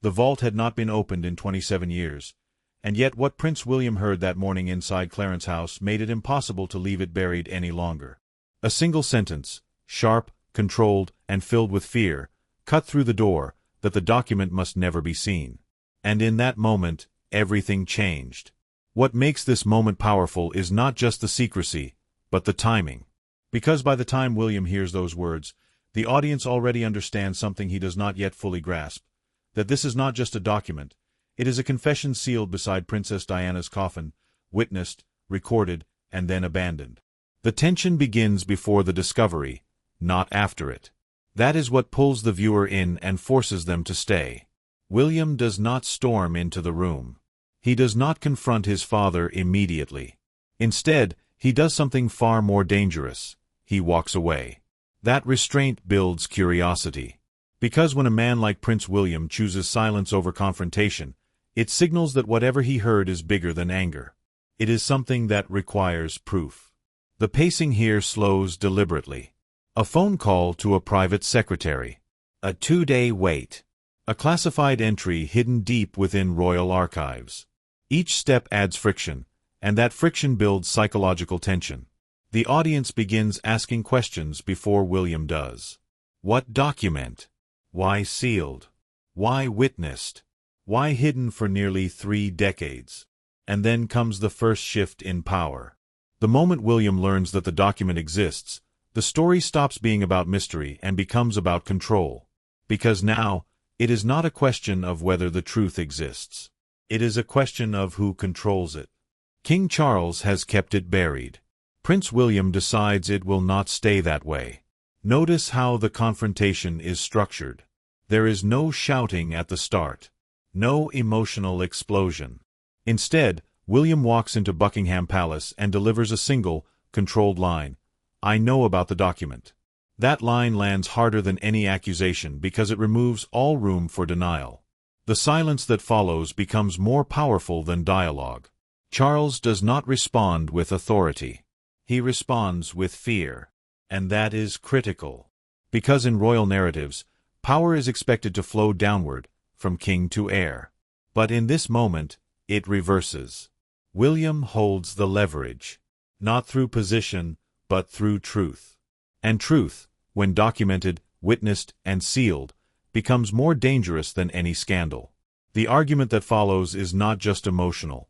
The vault had not been opened in 27 years, and yet what Prince William heard that morning inside Clarence's house made it impossible to leave it buried any longer. A single sentence, sharp, controlled, and filled with fear, cut through the door, that the document must never be seen. And in that moment, everything changed. What makes this moment powerful is not just the secrecy, but the timing. Because by the time William hears those words, the audience already understands something he does not yet fully grasp, that this is not just a document, it is a confession sealed beside Princess Diana's coffin, witnessed, recorded, and then abandoned. The tension begins before the discovery, not after it. That is what pulls the viewer in and forces them to stay. William does not storm into the room. He does not confront his father immediately. Instead, he does something far more dangerous. He walks away. That restraint builds curiosity. Because when a man like Prince William chooses silence over confrontation, it signals that whatever he heard is bigger than anger. It is something that requires proof. The pacing here slows deliberately. A phone call to a private secretary. A 2-day wait. A classified entry hidden deep within royal archives. Each step adds friction, and that friction builds psychological tension. The audience begins asking questions before William does. What document? Why sealed? Why witnessed? Why hidden for nearly 3 decades? And then comes the first shift in power. The moment William learns that the document exists, the story stops being about mystery and becomes about control. Because now, it is not a question of whether the truth exists. It is a question of who controls it. King Charles has kept it buried. Prince William decides it will not stay that way. Notice how the confrontation is structured. There is no shouting at the start. No emotional explosion. Instead, William walks into Buckingham Palace and delivers a single, controlled line. I know about the document. That line lands harder than any accusation because it removes all room for denial. The silence that follows becomes more powerful than dialogue. Charles does not respond with authority. He responds with fear. And that is critical. Because in royal narratives, power is expected to flow downward, from king to heir. But in this moment, it reverses. William holds the leverage. Not through position, but through truth. And truth, when documented, witnessed, and sealed, becomes more dangerous than any scandal. The argument that follows is not just emotional.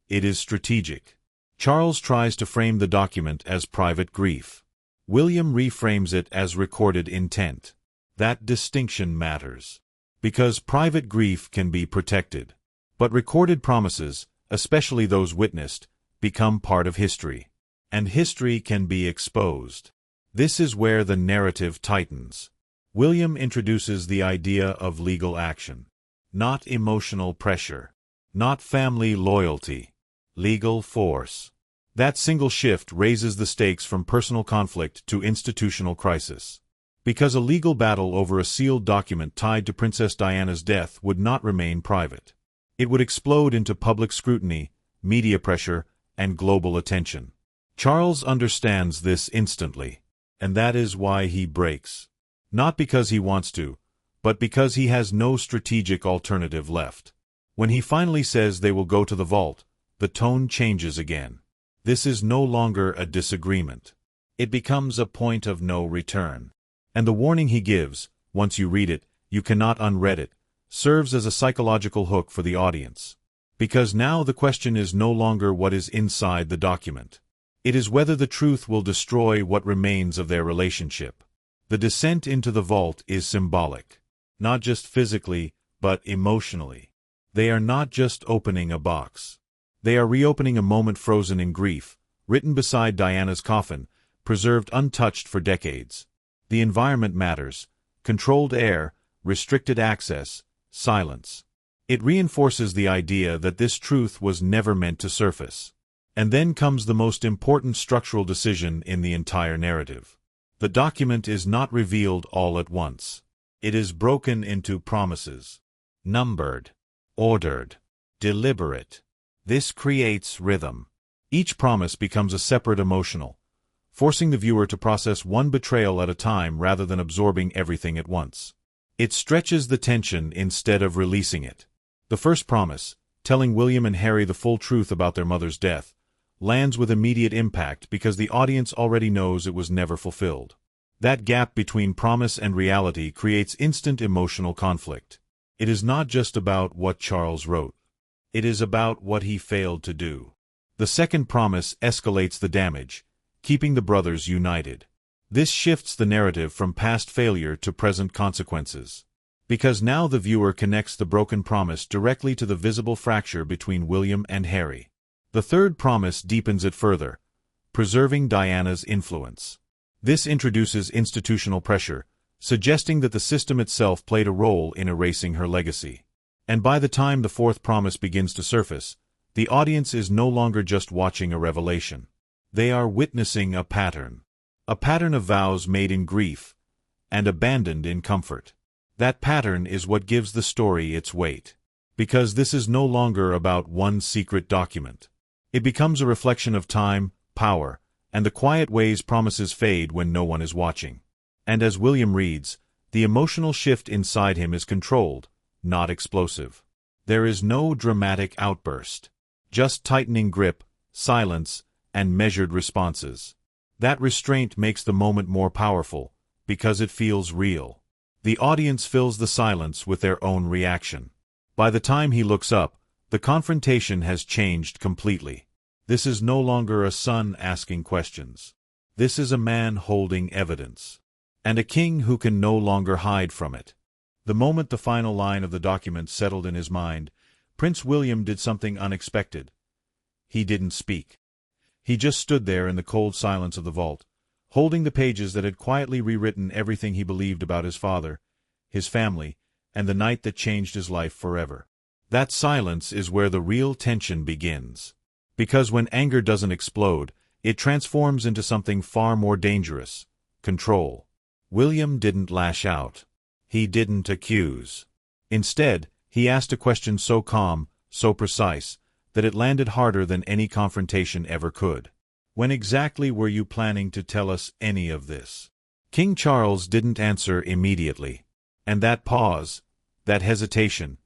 It is strategic. Charles tries to frame the document as private grief. William reframes it as recorded intent. That distinction matters. Because private grief can be protected. But recorded promises, especially those witnessed, become part of history. And history can be exposed. This is where the narrative tightens. William introduces the idea of legal action. Not emotional pressure. Not family loyalty. Legal force. That single shift raises the stakes from personal conflict to institutional crisis. Because a legal battle over a sealed document tied to Princess Diana's death would not remain private. It would explode into public scrutiny, media pressure, and global attention. Charles understands this instantly, and that is why he breaks. Not because he wants to, but because he has no strategic alternative left. When he finally says they will go to the vault, the tone changes again. This is no longer a disagreement. It becomes a point of no return. And the warning he gives, once you read it, you cannot unread it, serves as a psychological hook for the audience. Because now the question is no longer what is inside the document. It is whether the truth will destroy what remains of their relationship. The descent into the vault is symbolic. Not just physically, but emotionally. They are not just opening a box. They are reopening a moment frozen in grief, written beside Diana's coffin, preserved untouched for decades. The environment matters. Controlled air, restricted access, silence. It reinforces the idea that this truth was never meant to surface. And then comes the most important structural decision in the entire narrative. The document is not revealed all at once. It is broken into promises. Numbered. Ordered. Deliberate. This creates rhythm. Each promise becomes a separate emotional, forcing the viewer to process one betrayal at a time rather than absorbing everything at once. It stretches the tension instead of releasing it. The first promise, telling William and Harry the full truth about their mother's death, lands with immediate impact because the audience already knows it was never fulfilled. That gap between promise and reality creates instant emotional conflict. It is not just about what Charles wrote. It is about what he failed to do. The second promise escalates the damage, keeping the brothers united. This shifts the narrative from past failure to present consequences. Because now the viewer connects the broken promise directly to the visible fracture between William and Harry. The third promise deepens it further, preserving Diana's influence. This introduces institutional pressure, suggesting that the system itself played a role in erasing her legacy. And by the time the fourth promise begins to surface, the audience is no longer just watching a revelation. They are witnessing a pattern of vows made in grief and abandoned in comfort. That pattern is what gives the story its weight. Because this is no longer about one secret document. It becomes a reflection of time, power, and the quiet ways promises fade when no one is watching. And as William reads, the emotional shift inside him is controlled, not explosive. There is no dramatic outburst. Just tightening grip, silence, and measured responses. That restraint makes the moment more powerful, because it feels real. The audience fills the silence with their own reaction. By the time he looks up, the confrontation has changed completely. This is no longer a son asking questions. This is a man holding evidence. And a king who can no longer hide from it. The moment the final line of the document settled in his mind, Prince William did something unexpected. He didn't speak. He just stood there in the cold silence of the vault, holding the pages that had quietly rewritten everything he believed about his father, his family, and the night that changed his life forever. That silence is where the real tension begins. Because when anger doesn't explode, it transforms into something far more dangerous: control. William didn't lash out. He didn't accuse. Instead, he asked a question so calm, so precise, that it landed harder than any confrontation ever could. When exactly were you planning to tell us any of this? King Charles didn't answer immediately. And that pause, that hesitation,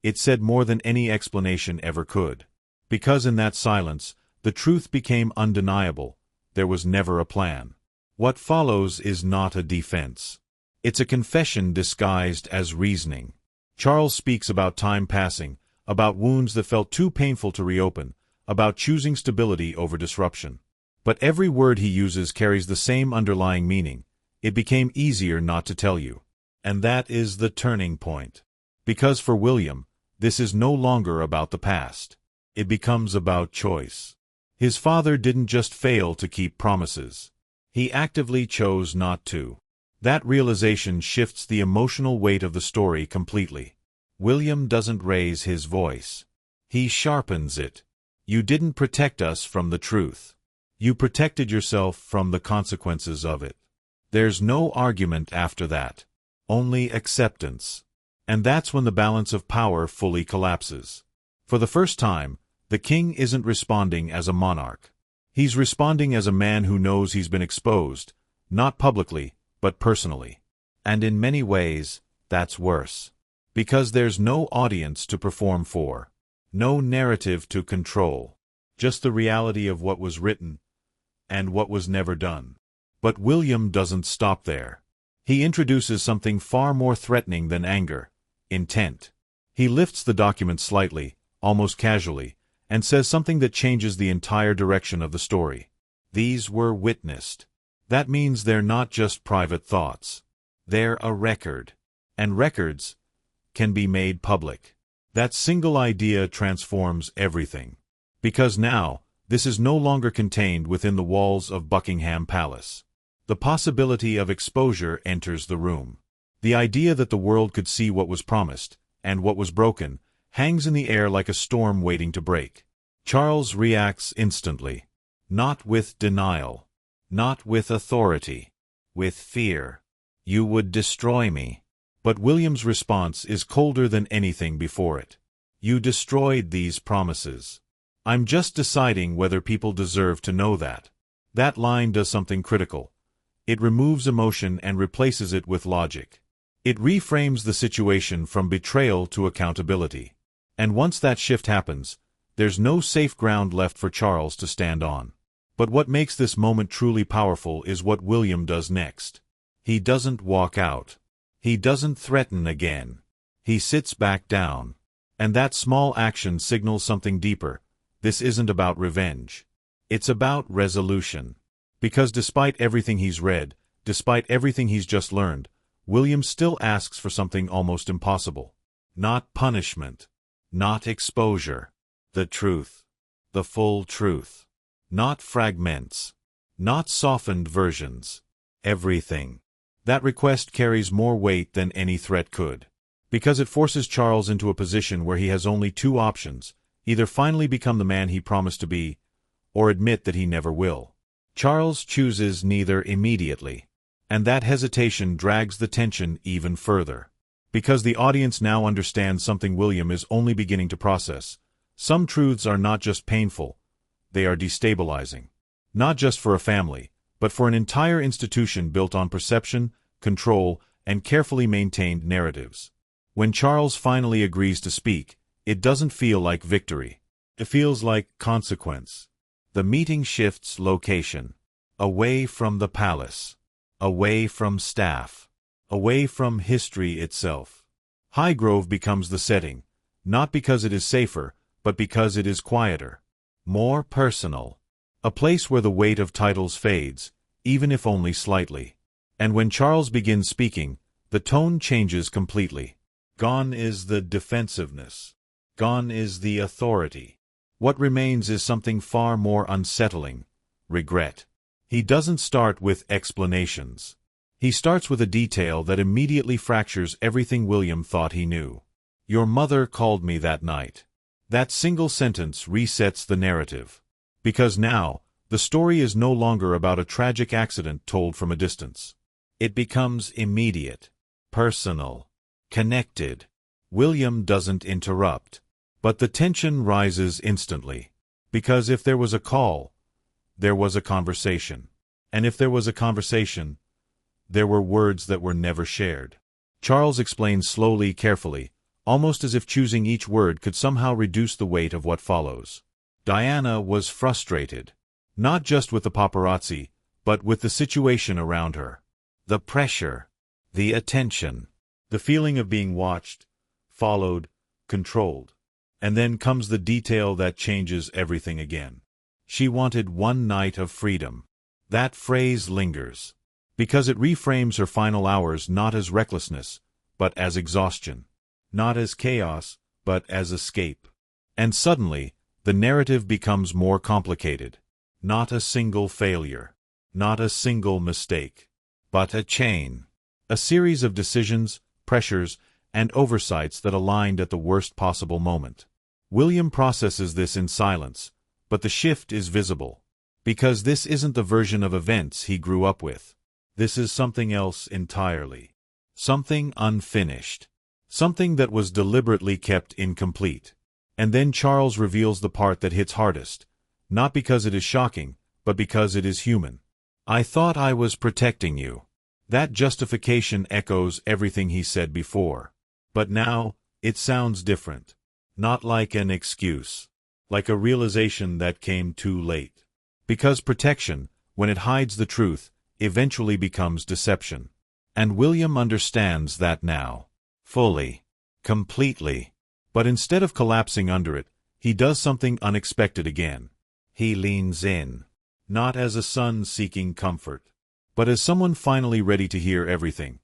it said more than any explanation ever could. Because in that silence, the truth became undeniable. There was never a plan. What follows is not a defense. It's a confession disguised as reasoning. Charles speaks about time passing, about wounds that felt too painful to reopen, about choosing stability over disruption. But every word he uses carries the same underlying meaning. It became easier not to tell you. And that is the turning point. Because for William, this is no longer about the past. It becomes about choice. His father didn't just fail to keep promises. He actively chose not to. That realization shifts the emotional weight of the story completely. William doesn't raise his voice. He sharpens it. You didn't protect us from the truth. You protected yourself from the consequences of it. There's no argument after that. Only acceptance. And that's when the balance of power fully collapses. For the first time, the king isn't responding as a monarch. He's responding as a man who knows he's been exposed, not publicly, but personally. And in many ways, that's worse. Because there's no audience to perform for. No narrative to control. Just the reality of what was written, and what was never done. But William doesn't stop there. He introduces something far more threatening than anger: intent. He lifts the document slightly, almost casually, and says something that changes the entire direction of the story. These were witnessed. That means they're not just private thoughts. They're a record. And records can be made public. That single idea transforms everything. Because now, this is no longer contained within the walls of Buckingham Palace. The possibility of exposure enters the room. The idea that the world could see what was promised, and what was broken, hangs in the air like a storm waiting to break. Charles reacts instantly. Not with denial. Not with authority. With fear. You would destroy me. But William's response is colder than anything before it. You destroyed these promises. I'm just deciding whether people deserve to know that. That line does something critical. It removes emotion and replaces it with logic. It reframes the situation from betrayal to accountability. And once that shift happens, there's no safe ground left for Charles to stand on. But what makes this moment truly powerful is what William does next. He doesn't walk out. He doesn't threaten again. He sits back down. And that small action signals something deeper. This isn't about revenge. It's about resolution. Because despite everything he's read, despite everything he's just learned, William still asks for something almost impossible. Not punishment. Not exposure. The truth. The full truth. Not fragments. Not softened versions. Everything. That request carries more weight than any threat could. Because it forces Charles into a position where he has only two options: either finally become the man he promised to be, or admit that he never will. Charles chooses neither immediately. And that hesitation drags the tension even further. Because the audience now understands something William is only beginning to process. Some truths are not just painful, they are destabilizing. Not just for a family, but for an entire institution built on perception, control, and carefully maintained narratives. When Charles finally agrees to speak, it doesn't feel like victory. It feels like consequence. The meeting shifts location. Away from the palace. Away from staff. Away from history itself. Highgrove becomes the setting, not because it is safer, but because it is quieter. More personal. A place where the weight of titles fades, even if only slightly. And when Charles begins speaking, the tone changes completely. Gone is the defensiveness. Gone is the authority. What remains is something far more unsettling: regret. He doesn't start with explanations. He starts with a detail that immediately fractures everything William thought he knew. Your mother called me that night. That single sentence resets the narrative. Because now, the story is no longer about a tragic accident told from a distance. It becomes immediate, personal, connected. William doesn't interrupt. But the tension rises instantly. Because if there was a call, there was a conversation. And if there was a conversation, there were words that were never shared. Charles explains slowly, carefully, almost as if choosing each word could somehow reduce the weight of what follows. Diana was frustrated. Not just with the paparazzi, but with the situation around her. The pressure. The attention. The feeling of being watched, followed, controlled. And then comes the detail that changes everything again. She wanted one night of freedom. That phrase lingers. Because it reframes her final hours not as recklessness, but as exhaustion. Not as chaos, but as escape. And suddenly, the narrative becomes more complicated. Not a single failure. Not a single mistake. But a chain. A series of decisions, pressures, and oversights that aligned at the worst possible moment. William processes this in silence, but the shift is visible. Because this isn't the version of events he grew up with. This is something else entirely. Something unfinished. Something that was deliberately kept incomplete. And then Charles reveals the part that hits hardest. Not because it is shocking, but because it is human. I thought I was protecting you. That justification echoes everything he said before. But now, it sounds different. Not like an excuse. Like a realization that came too late. Because protection, when it hides the truth, eventually becomes deception. And William understands that now. Fully. Completely. But instead of collapsing under it, he does something unexpected again. He leans in. Not as a son seeking comfort, but as someone finally ready to hear everything,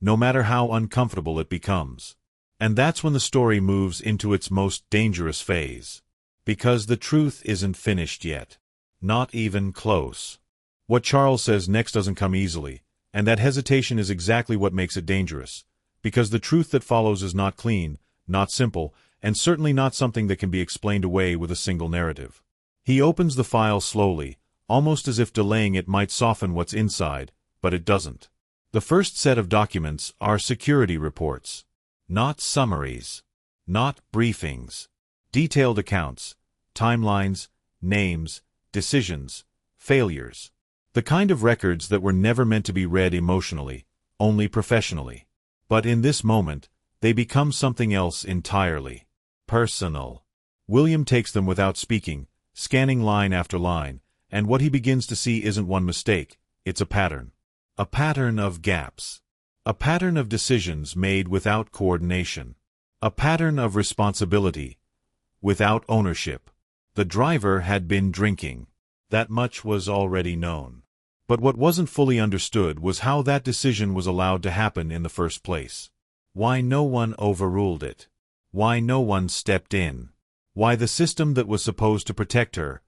no matter how uncomfortable it becomes. And that's when the story moves into its most dangerous phase. Because the truth isn't finished yet. Not even close. What Charles says next doesn't come easily, and that hesitation is exactly what makes it dangerous. Because the truth that follows is not clean, not simple, and certainly not something that can be explained away with a single narrative. He opens the file slowly, almost as if delaying it might soften what's inside, but it doesn't. The first set of documents are security reports. Not summaries. Not briefings. Detailed accounts, timelines, names, decisions, failures. The kind of records that were never meant to be read emotionally, only professionally. But in this moment, they become something else entirely. Personal. William takes them without speaking, scanning line after line, and what he begins to see isn't one mistake, it's a pattern. A pattern of gaps. A pattern of decisions made without coordination. A pattern of responsibility, without ownership. The driver had been drinking. That much was already known. But what wasn't fully understood was how that decision was allowed to happen in the first place. Why no one overruled it. Why no one stepped in. Why the system that was supposed to protect her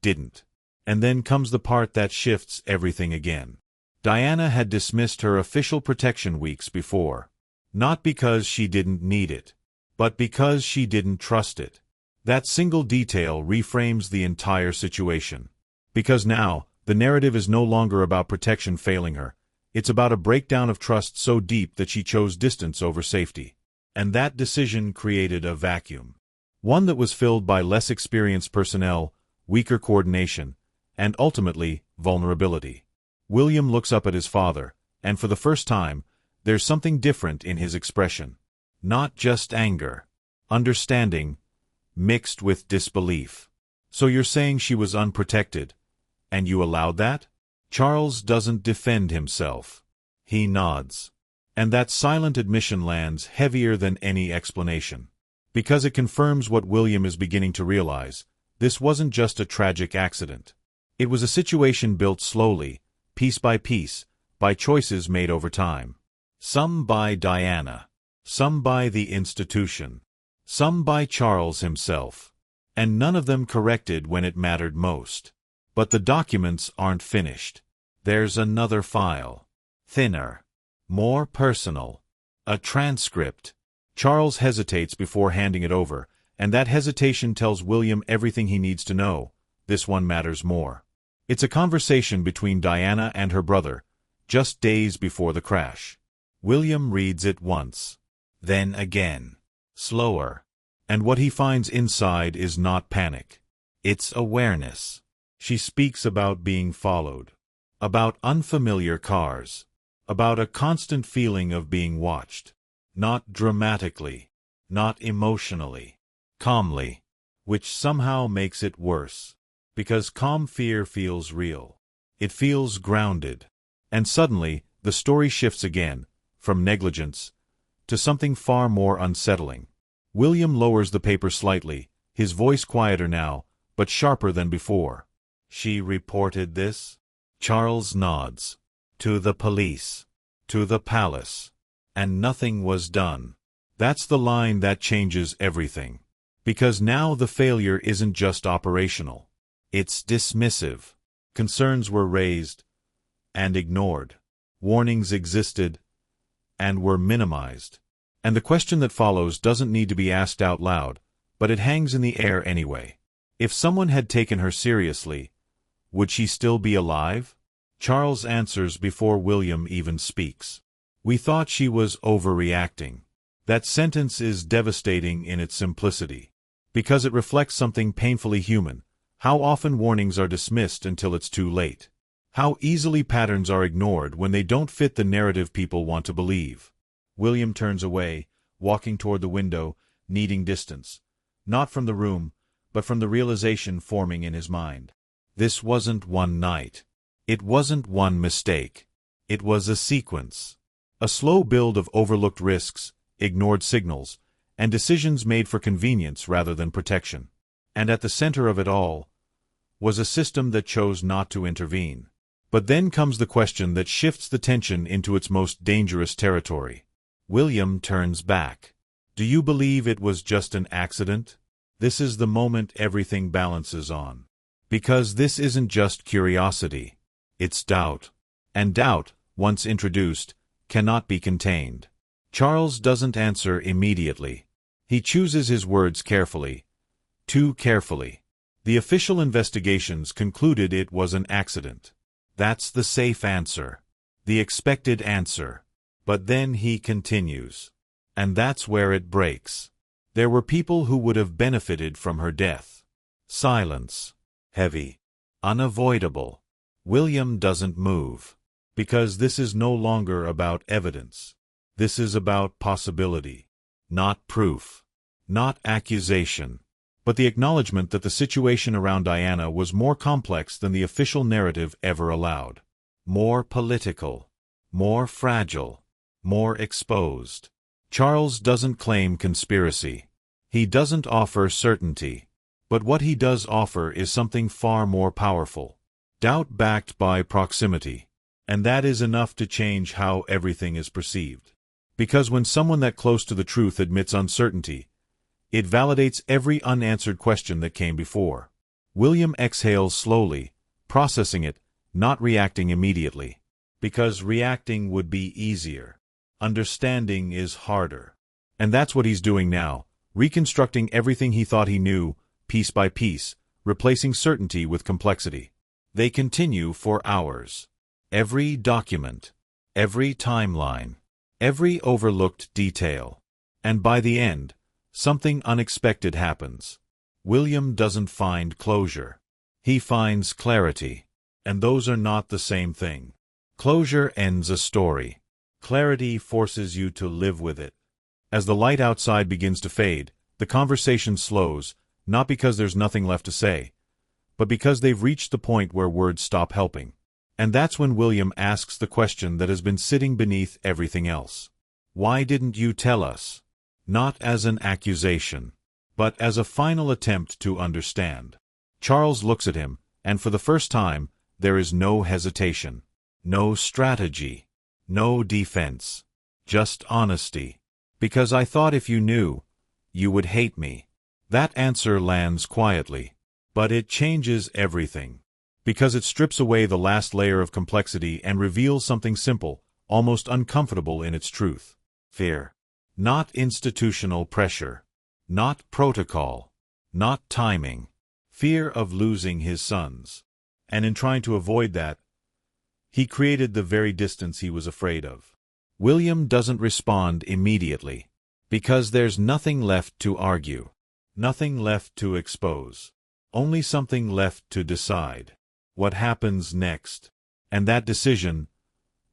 didn't. And then comes the part that shifts everything again. Diana had dismissed her official protection weeks before. Not because she didn't need it, but because she didn't trust it. That single detail reframes the entire situation. Because now, the narrative is no longer about protection failing her. It's about a breakdown of trust so deep that she chose distance over safety. And that decision created a vacuum. One that was filled by less experienced personnel, weaker coordination, and ultimately, vulnerability. William looks up at his father, and for the first time, there's something different in his expression. Not just anger. Understanding, mixed with disbelief. So you're saying she was unprotected, and you allowed that? Charles doesn't defend himself. He nods. And that silent admission lands heavier than any explanation. Because it confirms what William is beginning to realize. This wasn't just a tragic accident. It was a situation built slowly, piece by choices made over time. Some by Diana. Some by the institution. Some by Charles himself. And none of them corrected when it mattered most. But the documents aren't finished. There's another file. Thinner. More personal. A transcript. Charles hesitates before handing it over, and that hesitation tells William everything he needs to know. This one matters more. It's a conversation between Diana and her brother, just days before the crash. William reads it once. Then again. Slower. And what he finds inside is not panic. It's awareness. She speaks about being followed. About unfamiliar cars. About a constant feeling of being watched. Not dramatically. Not emotionally. Calmly. Which somehow makes it worse. Because calm fear feels real. It feels grounded. And suddenly, the story shifts again, from negligence to something far more unsettling. William lowers the paper slightly, his voice quieter now, but sharper than before. She reported this? Charles nods. To the police. To the palace. And nothing was done. That's the line that changes everything. Because now the failure isn't just operational. It's dismissive. Concerns were raised and ignored. Warnings existed and were minimized. And the question that follows doesn't need to be asked out loud, but it hangs in the air anyway. If someone had taken her seriously, would she still be alive? Charles answers before William even speaks. We thought she was overreacting. That sentence is devastating in its simplicity. Because it reflects something painfully human. How often warnings are dismissed until it's too late. How easily patterns are ignored when they don't fit the narrative people want to believe. William turns away, walking toward the window, needing distance. Not from the room, but from the realization forming in his mind. This wasn't one night. It wasn't one mistake. It was a sequence. A slow build of overlooked risks, ignored signals, and decisions made for convenience rather than protection. And at the center of it all was a system that chose not to intervene. But then comes the question that shifts the tension into its most dangerous territory. William turns back. Do you believe it was just an accident? This is the moment everything balances on. Because this isn't just curiosity. It's doubt. And doubt, once introduced, cannot be contained. Charles doesn't answer immediately. He chooses his words carefully. Too carefully. The official investigations concluded it was an accident. That's the safe answer. The expected answer. But then he continues. And that's where it breaks. There were people who would have benefited from her death. Silence. Heavy. Unavoidable. William doesn't move. Because this is no longer about evidence. This is about possibility, not proof, not accusation, but the acknowledgement that the situation around Diana was more complex than the official narrative ever allowed. More political, more fragile, more exposed. Charles doesn't claim conspiracy. He doesn't offer certainty. But what he does offer is something far more powerful. Doubt backed by proximity. And that is enough to change how everything is perceived. Because when someone that close to the truth admits uncertainty, it validates every unanswered question that came before. William exhales slowly, processing it, not reacting immediately. Because reacting would be easier. Understanding is harder. And that's what he's doing now, reconstructing everything he thought he knew, piece by piece, replacing certainty with complexity. They continue for hours. Every document, every timeline, every overlooked detail. And by the end, something unexpected happens. William doesn't find closure. He finds clarity. And those are not the same thing. Closure ends a story. Clarity forces you to live with it. As the light outside begins to fade, the conversation slows, not because there's nothing left to say, but because they've reached the point where words stop helping. And that's when William asks the question that has been sitting beneath everything else. Why didn't you tell us? Not as an accusation, but as a final attempt to understand. Charles looks at him, and for the first time, there is no hesitation, no strategy, no defense, just honesty. Because I thought if you knew, you would hate me. That answer lands quietly, but it changes everything. Because it strips away the last layer of complexity and reveals something simple, almost uncomfortable in its truth. Fear. Not institutional pressure. Not protocol. Not timing. Fear of losing his sons. And in trying to avoid that, he created the very distance he was afraid of. William doesn't respond immediately, because there's nothing left to argue. Nothing left to expose. Only something left to decide. What happens next? And that decision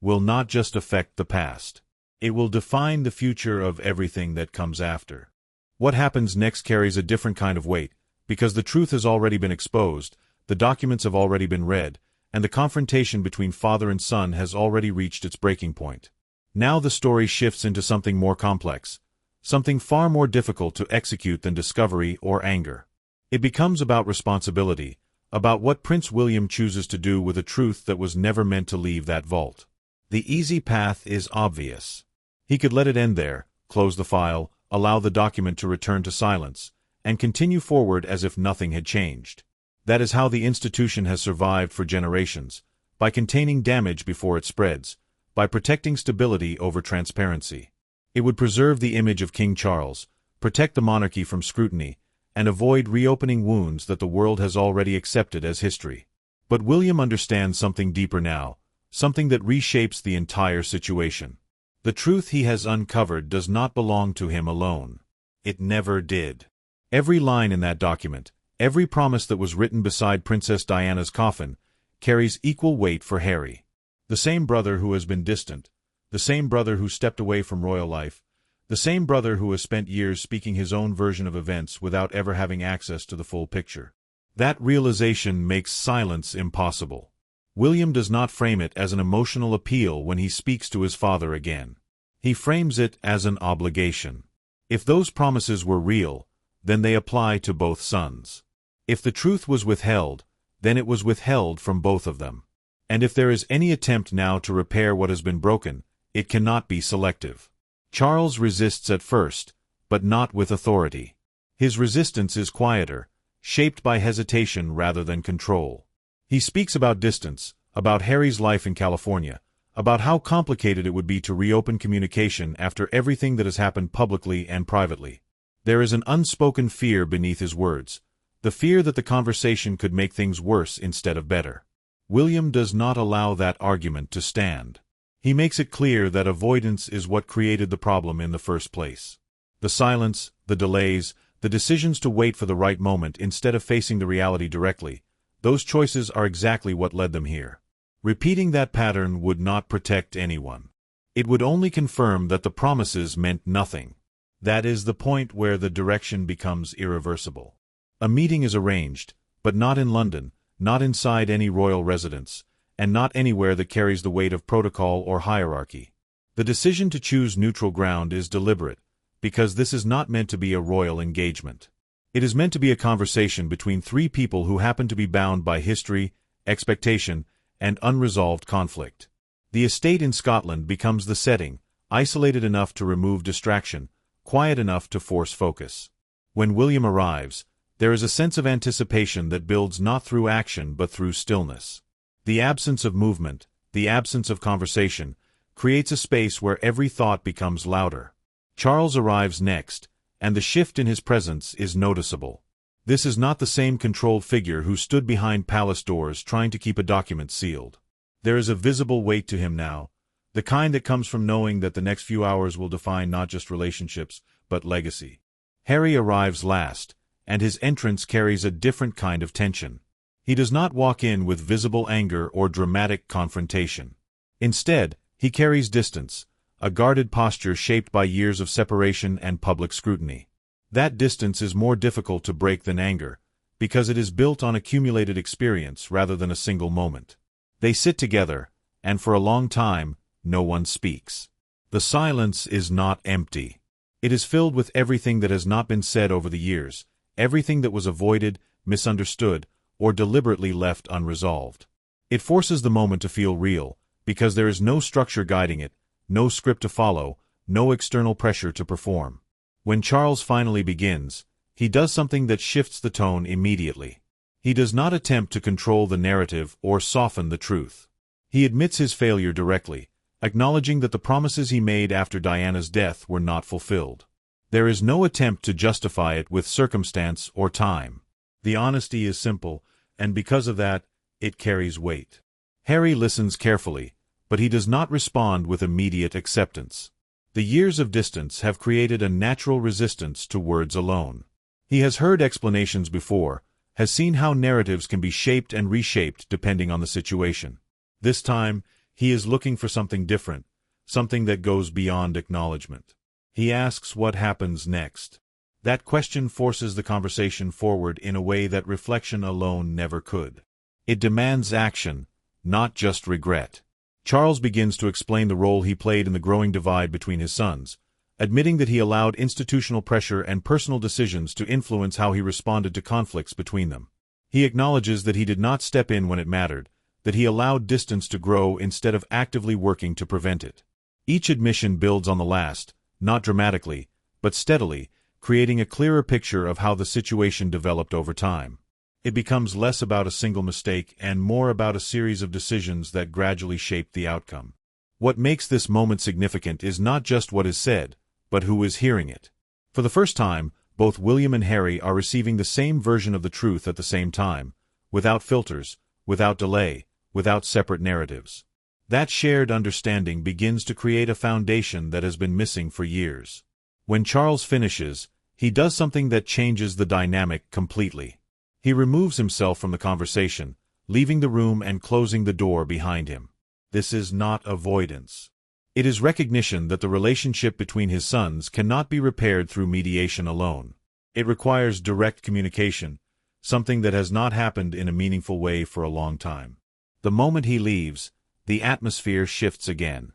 will not just affect the past. It will define the future of everything that comes after. What happens next carries a different kind of weight, because the truth has already been exposed, the documents have already been read, and the confrontation between father and son has already reached its breaking point. Now the story shifts into something more complex, something far more difficult to execute than discovery or anger. It becomes about responsibility, about what Prince William chooses to do with a truth that was never meant to leave that vault. The easy path is obvious. He could let it end there, close the file, allow the document to return to silence, and continue forward as if nothing had changed. That is how the institution has survived for generations, by containing damage before it spreads, by protecting stability over transparency. It would preserve the image of King Charles, protect the monarchy from scrutiny, and avoid reopening wounds that the world has already accepted as history. But William understands something deeper now, something that reshapes the entire situation. The truth he has uncovered does not belong to him alone. It never did. Every line in that document, every promise that was written beside Princess Diana's coffin, carries equal weight for Harry. The same brother who has been distant, the same brother who stepped away from royal life, the same brother who has spent years speaking his own version of events without ever having access to the full picture. That realization makes silence impossible. William does not frame it as an emotional appeal when he speaks to his father again. He frames it as an obligation. If those promises were real, then they apply to both sons. If the truth was withheld, then it was withheld from both of them. And if there is any attempt now to repair what has been broken, it cannot be selective. Charles resists at first, but not with authority. His resistance is quieter, shaped by hesitation rather than control. He speaks about distance, about Harry's life in California, about how complicated it would be to reopen communication after everything that has happened publicly and privately. There is an unspoken fear beneath his words, the fear that the conversation could make things worse instead of better. William does not allow that argument to stand. He makes it clear that avoidance is what created the problem in the first place. The silence, the delays, the decisions to wait for the right moment instead of facing the reality directly, those choices are exactly what led them here. Repeating that pattern would not protect anyone. It would only confirm that the promises meant nothing. That is the point where the direction becomes irreversible. A meeting is arranged, but not in London, not inside any royal residence, and not anywhere that carries the weight of protocol or hierarchy. The decision to choose neutral ground is deliberate, because this is not meant to be a royal engagement. It is meant to be a conversation between three people who happen to be bound by history, expectation, and unresolved conflict. The estate in Scotland becomes the setting, isolated enough to remove distraction, quiet enough to force focus. When William arrives, there is a sense of anticipation that builds not through action but through stillness. The absence of movement, the absence of conversation, creates a space where every thought becomes louder. Charles arrives next, and the shift in his presence is noticeable. This is not the same controlled figure who stood behind palace doors trying to keep a document sealed. There is a visible weight to him now, the kind that comes from knowing that the next few hours will define not just relationships, but legacy. Harry arrives last, and his entrance carries a different kind of tension. He does not walk in with visible anger or dramatic confrontation. Instead, he carries distance, a guarded posture shaped by years of separation and public scrutiny. That distance is more difficult to break than anger, because it is built on accumulated experience rather than a single moment. They sit together, and for a long time, no one speaks. The silence is not empty. It is filled with everything that has not been said over the years, everything that was avoided, misunderstood, or deliberately left unresolved. It forces the moment to feel real, because there is no structure guiding it, no script to follow, no external pressure to perform. When Charles finally begins, he does something that shifts the tone immediately. He does not attempt to control the narrative or soften the truth. He admits his failure directly, acknowledging that the promises he made after Diana's death were not fulfilled. There is no attempt to justify it with circumstance or time. The honesty is simple, and because of that, it carries weight. Harry listens carefully, but he does not respond with immediate acceptance. The years of distance have created a natural resistance to words alone. He has heard explanations before, has seen how narratives can be shaped and reshaped depending on the situation. This time, he is looking for something different, something that goes beyond acknowledgement. He asks what happens next. That question forces the conversation forward in a way that reflection alone never could. It demands action, not just regret. Charles begins to explain the role he played in the growing divide between his sons, admitting that he allowed institutional pressure and personal decisions to influence how he responded to conflicts between them. He acknowledges that he did not step in when it mattered, that he allowed distance to grow instead of actively working to prevent it. Each admission builds on the last, not dramatically, but steadily, creating a clearer picture of how the situation developed over time. It becomes less about a single mistake and more about a series of decisions that gradually shaped the outcome. What makes this moment significant is not just what is said, but who is hearing it. For the first time, both William and Harry are receiving the same version of the truth at the same time, without filters, without delay, without separate narratives. That shared understanding begins to create a foundation that has been missing for years. When Charles finishes, he does something that changes the dynamic completely. He removes himself from the conversation, leaving the room and closing the door behind him. This is not avoidance. It is recognition that the relationship between his sons cannot be repaired through mediation alone. It requires direct communication, something that has not happened in a meaningful way for a long time. The moment he leaves, the atmosphere shifts again.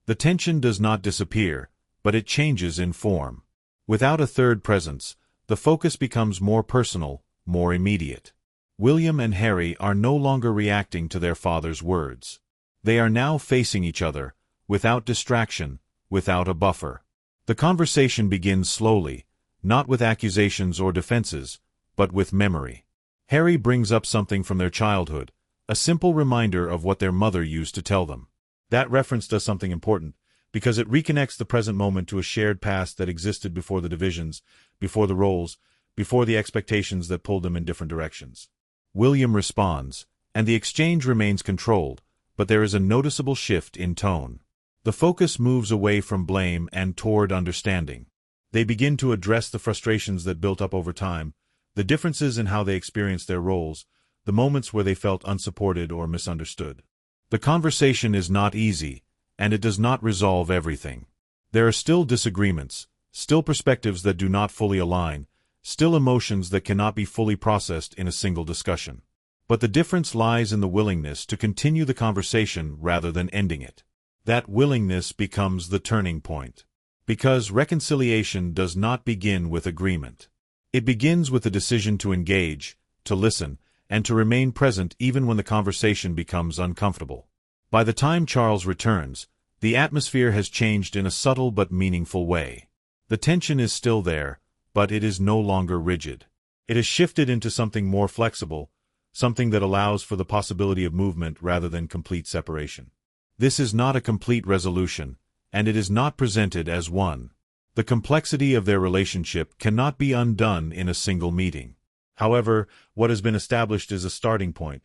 The tension does not disappear, but it changes in form. Without a third presence, the focus becomes more personal, more immediate. William and Harry are no longer reacting to their father's words. They are now facing each other, without distraction, without a buffer. The conversation begins slowly, not with accusations or defenses, but with memory. Harry brings up something from their childhood, a simple reminder of what their mother used to tell them. That reference does something important, because it reconnects the present moment to a shared past that existed before the divisions, before the roles, before the expectations that pulled them in different directions. William responds, and the exchange remains controlled, but there is a noticeable shift in tone. The focus moves away from blame and toward understanding. They begin to address the frustrations that built up over time, the differences in how they experienced their roles, the moments where they felt unsupported or misunderstood. The conversation is not easy, and it does not resolve everything. There are still disagreements, still perspectives that do not fully align, still emotions that cannot be fully processed in a single discussion. But the difference lies in the willingness to continue the conversation rather than ending it. That willingness becomes the turning point. Because reconciliation does not begin with agreement. It begins with the decision to engage, to listen, and to remain present even when the conversation becomes uncomfortable. By the time Charles returns, the atmosphere has changed in a subtle but meaningful way. The tension is still there, but it is no longer rigid. It has shifted into something more flexible, something that allows for the possibility of movement rather than complete separation. This is not a complete resolution, and it is not presented as one. The complexity of their relationship cannot be undone in a single meeting. However, what has been established is a starting point,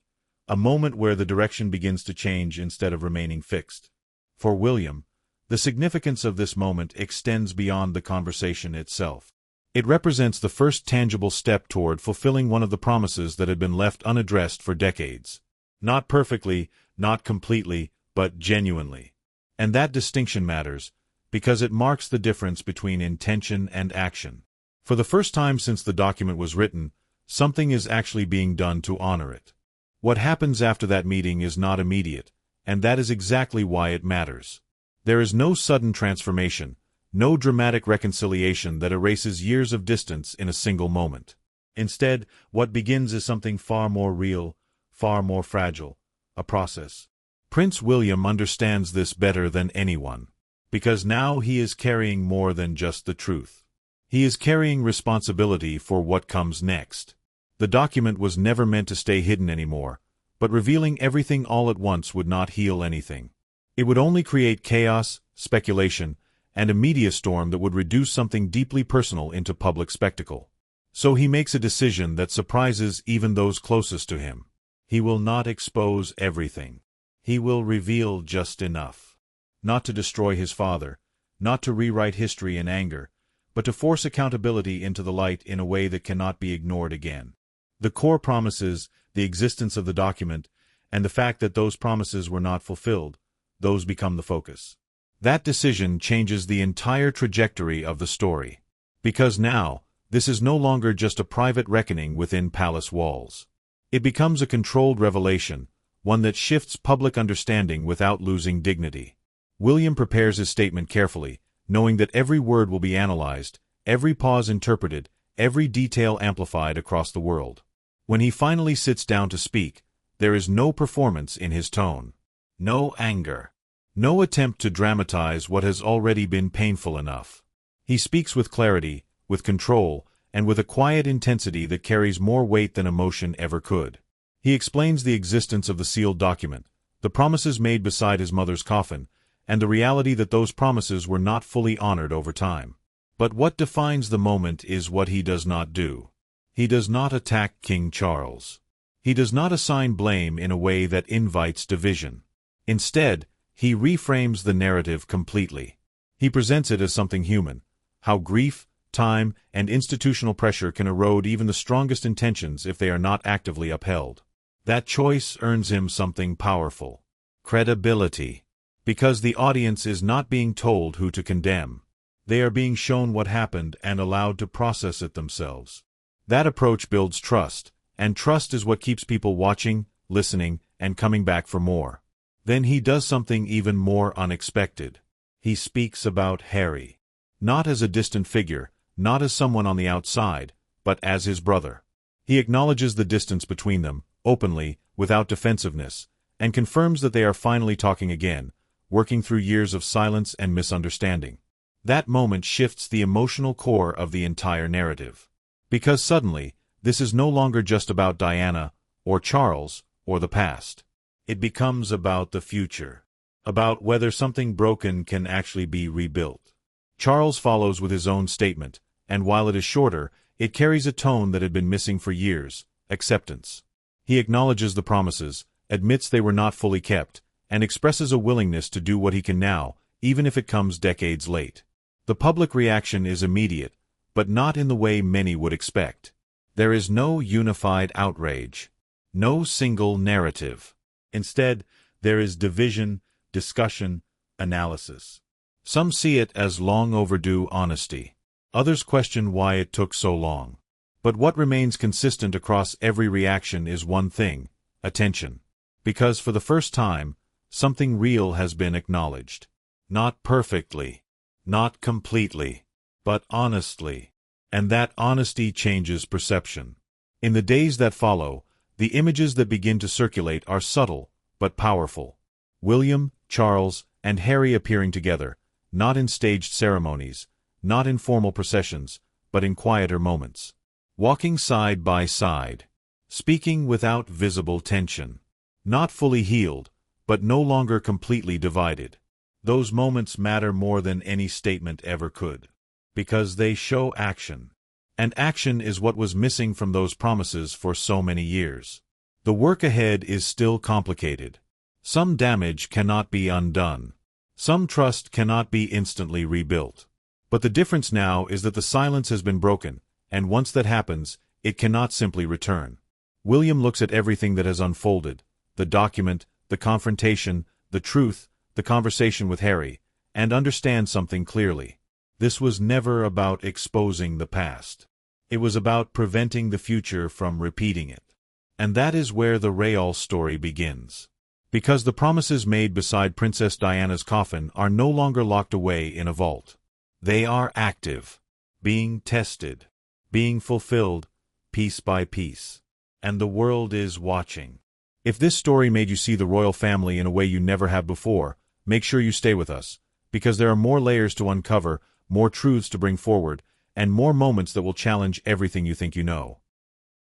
a moment where the direction begins to change instead of remaining fixed. For William, the significance of this moment extends beyond the conversation itself. It represents the first tangible step toward fulfilling one of the promises that had been left unaddressed for decades. Not perfectly, not completely, but genuinely. And that distinction matters, because it marks the difference between intention and action. For the first time since the document was written, something is actually being done to honor it. What happens after that meeting is not immediate, and that is exactly why it matters. There is no sudden transformation, no dramatic reconciliation that erases years of distance in a single moment. Instead, what begins is something far more real, far more fragile, a process. Prince William understands this better than anyone, because now he is carrying more than just the truth. He is carrying responsibility for what comes next. The document was never meant to stay hidden anymore, but revealing everything all at once would not heal anything. It would only create chaos, speculation, and a media storm that would reduce something deeply personal into public spectacle. So he makes a decision that surprises even those closest to him. He will not expose everything. He will reveal just enough. Not to destroy his father, not to rewrite history in anger, but to force accountability into the light in a way that cannot be ignored again. The core promises, the existence of the document, and the fact that those promises were not fulfilled, those become the focus. That decision changes the entire trajectory of the story. Because now, this is no longer just a private reckoning within palace walls. It becomes a controlled revelation, one that shifts public understanding without losing dignity. William prepares his statement carefully, knowing that every word will be analyzed, every pause interpreted, every detail amplified across the world. When he finally sits down to speak, there is no performance in his tone. No anger. No attempt to dramatize what has already been painful enough. He speaks with clarity, with control, and with a quiet intensity that carries more weight than emotion ever could. He explains the existence of the sealed document, the promises made beside his mother's coffin, and the reality that those promises were not fully honored over time. But what defines the moment is what he does not do. He does not attack King Charles. He does not assign blame in a way that invites division. Instead, he reframes the narrative completely. He presents it as something human, how grief, time, and institutional pressure can erode even the strongest intentions if they are not actively upheld. That choice earns him something powerful. Credibility. Because the audience is not being told who to condemn. They are being shown what happened and allowed to process it themselves. That approach builds trust, and trust is what keeps people watching, listening, and coming back for more. Then he does something even more unexpected. He speaks about Harry. Not as a distant figure, not as someone on the outside, but as his brother. He acknowledges the distance between them, openly, without defensiveness, and confirms that they are finally talking again, working through years of silence and misunderstanding. That moment shifts the emotional core of the entire narrative. Because suddenly, this is no longer just about Diana, or Charles, or the past. It becomes about the future. About whether something broken can actually be rebuilt. Charles follows with his own statement, and while it is shorter, it carries a tone that had been missing for years: acceptance. He acknowledges the promises, admits they were not fully kept, and expresses a willingness to do what he can now, even if it comes decades late. The public reaction is immediate, but not in the way many would expect. There is no unified outrage. No single narrative. Instead, there is division, discussion, analysis. Some see it as long overdue honesty. Others question why it took so long. But what remains consistent across every reaction is one thing: attention. Because for the first time, something real has been acknowledged. Not perfectly, not completely, but honestly. And that honesty changes perception. In the days that follow, the images that begin to circulate are subtle, but powerful. William, Charles, and Harry appearing together, not in staged ceremonies, not in formal processions, but in quieter moments. Walking side by side. Speaking without visible tension. Not fully healed, but no longer completely divided. Those moments matter more than any statement ever could. Because they show action. And action is what was missing from those promises for so many years. The work ahead is still complicated. Some damage cannot be undone. Some trust cannot be instantly rebuilt. But the difference now is that the silence has been broken, and once that happens, it cannot simply return. William looks at everything that has unfolded, the document, the confrontation, the truth, the conversation with Harry, and understands something clearly. This was never about exposing the past. It was about preventing the future from repeating it. And that is where the Rayall story begins. Because the promises made beside Princess Diana's coffin are no longer locked away in a vault. They are active, being tested, being fulfilled, piece by piece. And the world is watching. If this story made you see the royal family in a way you never have before, make sure you stay with us, because there are more layers to uncover, more truths to bring forward, and more moments that will challenge everything you think you know.